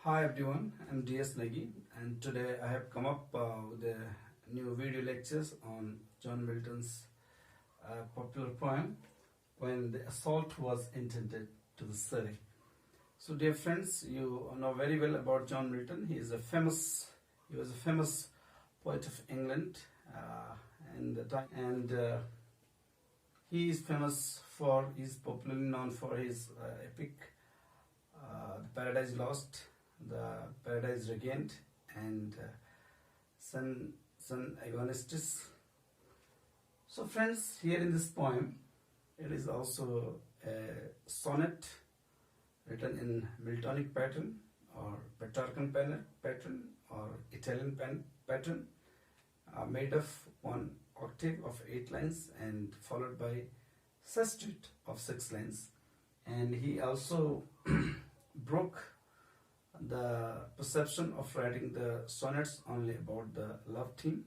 Hi everyone, I'm DS Nagy, and today I have come up with a new video lectures on John Milton's popular poem, When the Assault Was Intended to the City. So dear friends, you know very well about John Milton. He was a famous poet of England in the time, and he is popularly known for his epic The Paradise Lost, The Paradise Regained, and Sun Agonistis. So friends, here in this poem, it is also a sonnet written in Miltonic pattern or Petrarchan pattern or Italian pattern, made of one octave of 8 lines and followed by sestet of 6 lines. And he also broke the perception of writing the sonnets only about the love theme.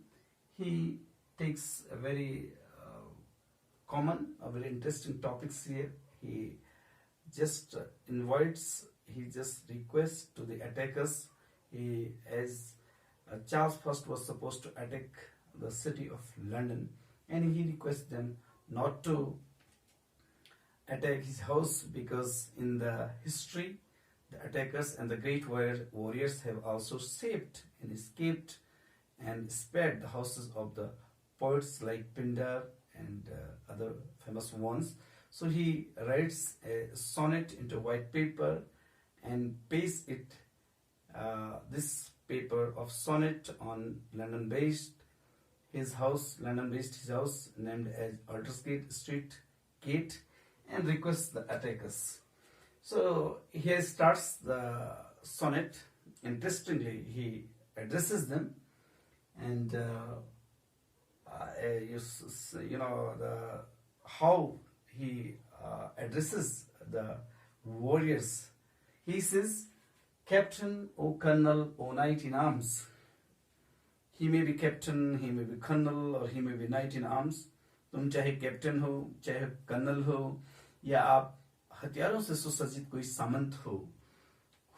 He takes a very very interesting topics here. He just requests to the attackers. Charles I was supposed to attack the city of London, and he requests them not to attack his house, because in the history the attackers and the great warriors have also saved and escaped and spared the houses of the poets like Pindar and other famous ones. So he writes a sonnet into white paper and pastes this paper of sonnet on London-based his house named as Aldersgate Street Gate, and requests the attackers. So here starts the sonnet. Interestingly, he addresses them, and how he addresses the warriors. He says, "Captain, O Colonel, O Knight in Arms." He may be captain, he may be colonel, or he may be knight in arms. तुम चाहे captain हो, चाहे colonel हो, या आप हथियारों से सुसज्जित कोई सामंत हो.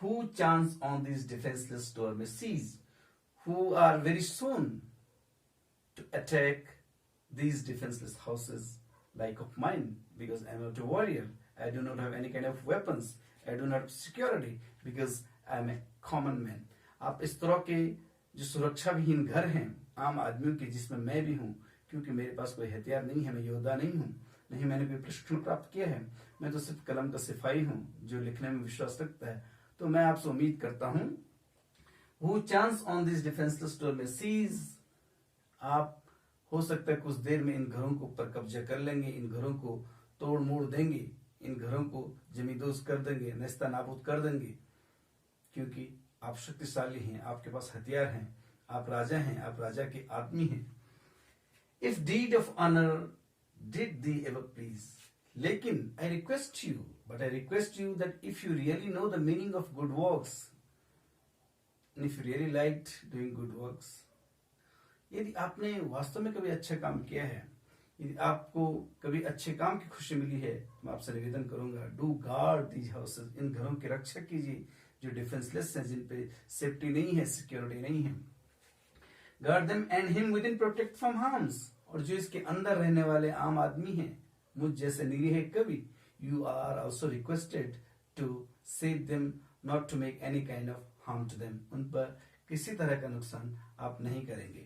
Who chance on these defenseless stormy seas, who are very soon to attack these defenseless houses like of mine, because I am not a warrior. I do not have any kind of weapons. I do not have security because I am a common man. आप इस तरह के जो सुरक्षा विहीन घर हैं आम आदमियों के, जिसमें मैं भी हूँ, क्योंकि मेरे पास कोई हथियार नहीं है, मैं योद्धा नहीं हूँ, नहीं मैंने कोई प्रशिक्षण प्राप्त किया है, मैं तो सिर्फ कलम का सिपाही हूँ जो लिखने में विश्वास रखता है. तो मैं आपसे उम्मीद करता हूँ, Who chance on these defenseless stormy seas, आप हो सकता है कुछ देर में इन घरों को ऊपर कब्जा कर लेंगे, इन घरों को तोड़ मोड़ देंगे, इन घरों को जमींदोज कर देंगे, नेस्ता नाबूद कर देंगे, क्योंकि आप शक्तिशाली हैं, आपके पास हथियार हैं, आप राजा हैं, आप राजा के आदमी हैं. If deed of honor did thee ever please, लेकिन I request you that if you really know the meaning of good works, and if you really liked doing good works, यदि आपने वास्तव में कभी अच्छा काम किया है, यदि आपको कभी अच्छे काम की खुशी मिली है, तो मैं आपसे निवेदन करूंगा, डू गार्ड दीज हाउसेस, इन घरों की रक्षा कीजिए जो डिफेंसलेस हैं, जिन पे सेफ्टी नहीं है, सिक्योरिटी नहीं है. Guard them and him with in protect from harms, और जो इसके अंदर रहने वाले आम आदमी हैं, मुझ जैसे निरीह कवि, you are also requested to save them, not to make any kind of harm to them, उन पर किसी तरह का नुकसान आप नहीं करेंगे.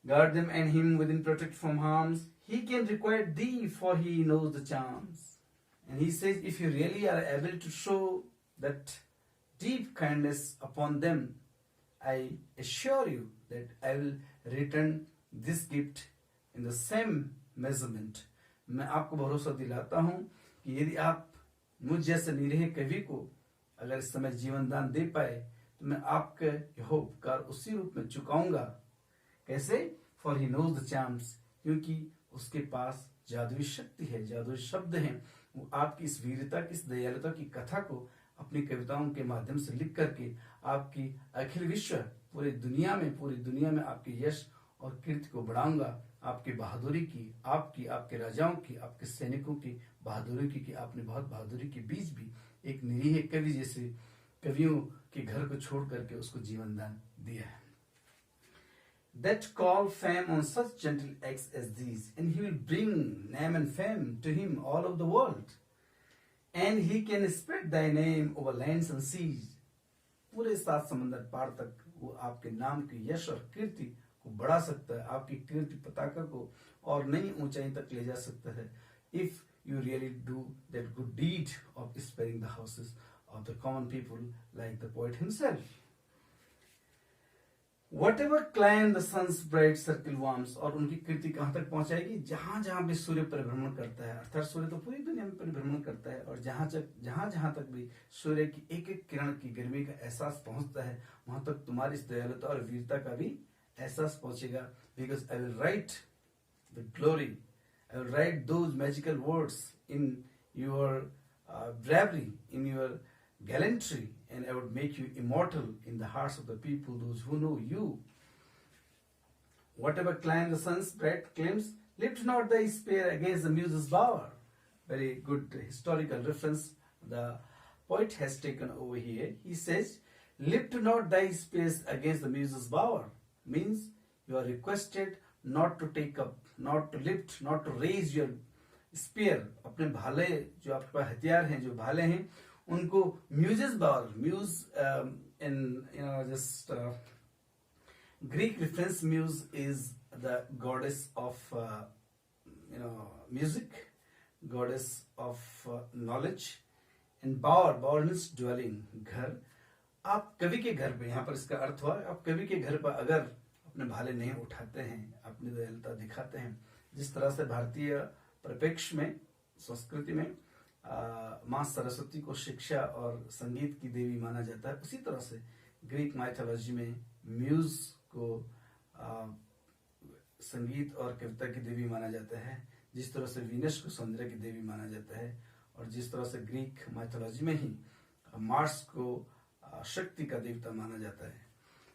Guard them and him within protect from harms. He can requite thee, for he knows the charms. And he says, if you really are able to show that deep kindness upon them, I assure you that I will return this gift in the same measurement. मैं आपको भरोसा दिलाता हूँ कि यदि आप मुझ जैसे निरीह कवि को अगर इस समय जीवन दान दे पाए, तो मैं आपके यह उपकार उसी रूप में चुकाऊंगा. कैसे? For he knows the charms, क्योंकि उसके पास जादुई शक्ति है, जादुई शब्द हैं. वो आपकी इस वीरता की, इस दयालुता की कथा को अपनी कविताओं के माध्यम से लिख करके आपकी अखिल विश्व पूरी दुनिया में आपके यश और कीर्ति को बढ़ाऊंगा. आपकी बहादुरी की, आपके राजाओं की, आपके सैनिकों की बहादुरी की, कि आपने बहुत बहादुरी के बीच भी एक निरीह कवि जैसे कवियों के घर को छोड़ करके उसको जीवन दान दिया है. That call fame on such gentle acts as these, and he will bring name and fame to him all over the world, and he can spread thy name over lands and seas. पूरे 7 समंदर पार तक वो आपके नाम की यश और कीर्ति को बढ़ा सकता है, आपकी कीर्ति पताका को और नई ऊंचाई तक ले जा सकता है. If you really do that good deed of sparing the houses of the common people like the poet himself. Whatever climb the sun's bright circle warms, और उनकी कीर्ति कहाँ तक पहुंचाएगी? जहां जहां भी सूर्य परिभ्रमण करता है, अर्थात सूर्य तो पूरी दुनिया में परिभ्रमण करता है, और जहां जहां तक भी सूर्य की एक एक किरण की गर्मी का एहसास पहुंचता है, वहां तक तुम्हारी इस दयालुता और वीरता का भी एहसास पहुंचेगा. Because I will write the glory, I will write those magical words in your bravery, in your gallantry, and I would make you immortal in the hearts of the people, those who know you. Whatever climb the sun's bright claims, lift not thy spear against the muse's bower. Very good historical reference the poet has taken over here. He says, lift not thy spears against the muse's bower. Means you are requested not to take up, not to lift, not to raise your spear. अपने भाले जो आपके पास हथियार हैं, जो भाले हैं, उनको muses bower, muse in just Greek reference, muse is the goddess of music, goddess of knowledge, and bower means dwelling, घर. आप कवि के घर पे, यहाँ पर इसका अर्थ हुआ, आप कवि के घर पर अगर अपने भाले नहीं उठाते हैं, अपनी दयालुता दिखाते हैं, जिस तरह से भारतीय परिप्रेक्ष्य में, संस्कृति में माँ सरस्वती को शिक्षा और संगीत की देवी माना जाता है, उसी तरह से ग्रीक माइथोलॉजी में म्यूज को संगीत और कविता की देवी माना जाता है, जिस तरह से वीनस को सौंदर्य की देवी माना जाता है, और जिस तरह से ग्रीक माइथोलॉजी में ही मार्स को शक्ति का देवता माना जाता है.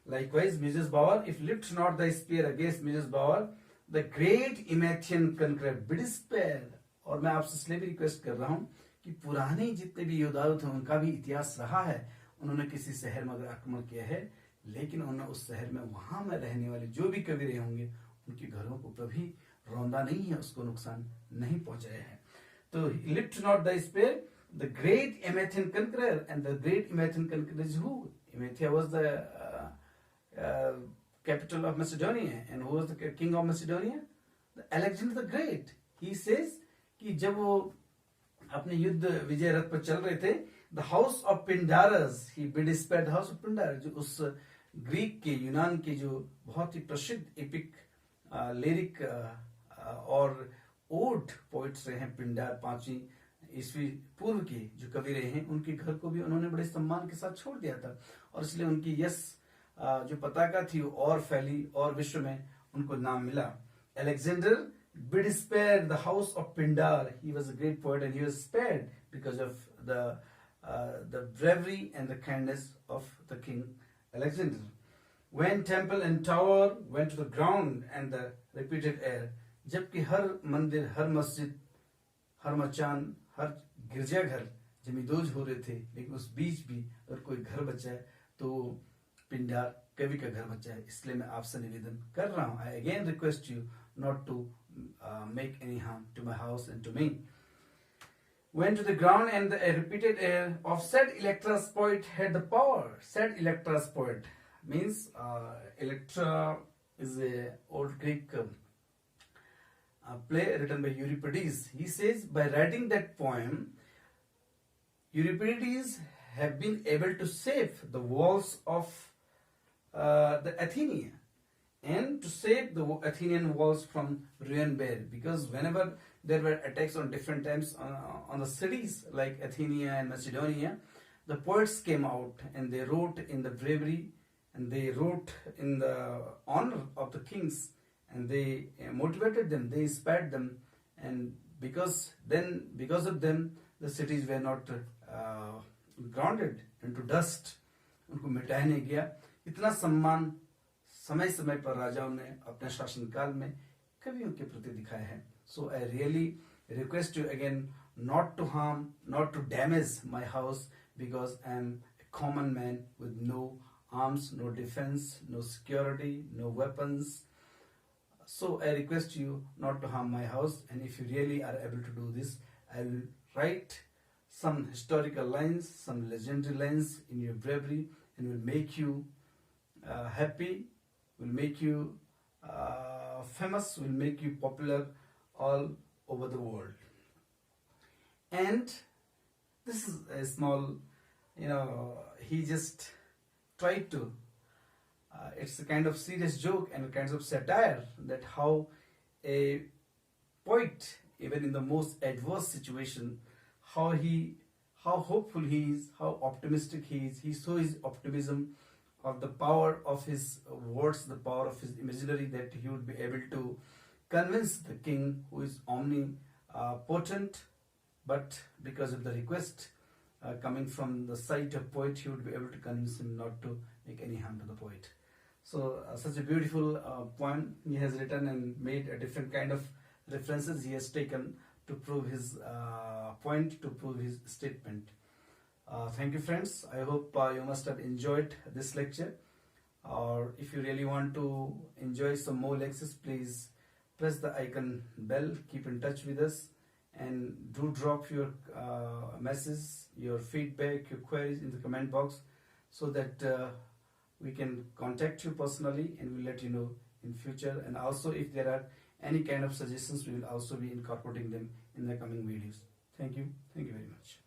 Likewise, Mrs. Bauer, if lift not thy spear against Mrs. Bauer, the great Emathian conqueror bid despair. और मैं आपसे इसलिए भी रिक्वेस्ट कर रहा हूँ कि पुराने जितने भी योद्धा थे, उनका भी इतिहास रहा है. उन्होंने किसी शहर में अगर आक्रमण किया है, लेकिन उन्होंने उस शहर में वहां में रहने वाले जो भी कवि रहे होंगे, उनके घरों को कभी रौंदा नहीं है, उसको नुकसान नहीं पहुंचाया है. तो lift not the spear, the great Emathian conqueror, and the great Emathian conqueror is who? Emathia was the capital of Macedonia, and who was the king of Macedonia? The Alexander the Great. He says कि जब वो अपने युद्ध विजय रथ पर चल रहे थे, the house of Pindarus, he bid spare the house of Pindar, जो उस ग्रीक के, यूनान के जो बहुत ही प्रसिद्ध एपिक लिरिक और ओड पोइट्स रहे हैं, पिंडार 5वीं ईस्वी पूर्व के जो कवि रहे हैं, उनके घर को भी उन्होंने बड़े सम्मान के साथ छोड़ दिया था, और इसलिए उनकी यश जो पताका थी वो और फैली और विश्व में उनको नाम मिला. Alexander bid spare the house of Pindar. He was a great poet, and he was spared because of the bravery and the kindness of the king Alexander. When temple and tower went to the ground and the repeated air, जबकि हर मंदिर, हर मस्जिद, हर मचान, हर गिरजाघर जमींदोज हो रहे थे, लेकिन उस बीच भी अगर कोई घर बचा है तो पिंडार कवि का घर बचा है. इसलिए मैं आपसे निवेदन कर रहा हूं, I again request you not to make any harm to my house and to me. Went to the ground, and the repeated air of said Electra's poet had the power. Said Electra's poet means Electra is a old Greek play written by Euripides. He says, by writing that poem, Euripides have been able to save the walls of the Athenia, and to save the Athenian walls from ruin bare, because whenever there were attacks on different times on the cities like Athenia and Macedonia, the poets came out and they wrote in the bravery, and they wrote in the honor of the kings, and they motivated them, they inspired them, and because of them the cities were not grounded into dust. उनको मिटाया नहीं गया. इतना सम्मान समय समय पर राजाओं ने अपने शासनकाल में कवियों के प्रति दिखाया है. So I really request you again not to harm, not to damage my house, because I am a common man with no arms, no defense, no security, no weapons. So I request you not to harm my house, and if you really are able to do this, I will write some historical lines, some legendary lines in your bravery, and will make you happy, will make you famous, will make you popular all over the world. And this is a small, he just tried to, it's a kind of serious joke and a kind of satire that how a poet, even in the most adverse situation, how hopeful he is, how optimistic he is. He shows his optimism of the power of his words, the power of his imaginary, that he would be able to convince the king, who is omnipotent, but because of the request coming from the side of poet, he would be able to convince him not to make any harm to the poet. So such a beautiful poem he has written and made a different kind of references he has taken to prove his point, to prove his statement. Thank you, friends. I hope you must have enjoyed this lecture. Or if you really want to enjoy some more lectures, please press the icon bell, keep in touch with us, and do drop your messages, your feedback, your queries in the comment box, so that we can contact you personally and we'll let you know in future. And also, if there are any kind of suggestions, we will also be incorporating them in the coming videos. Thank you very much.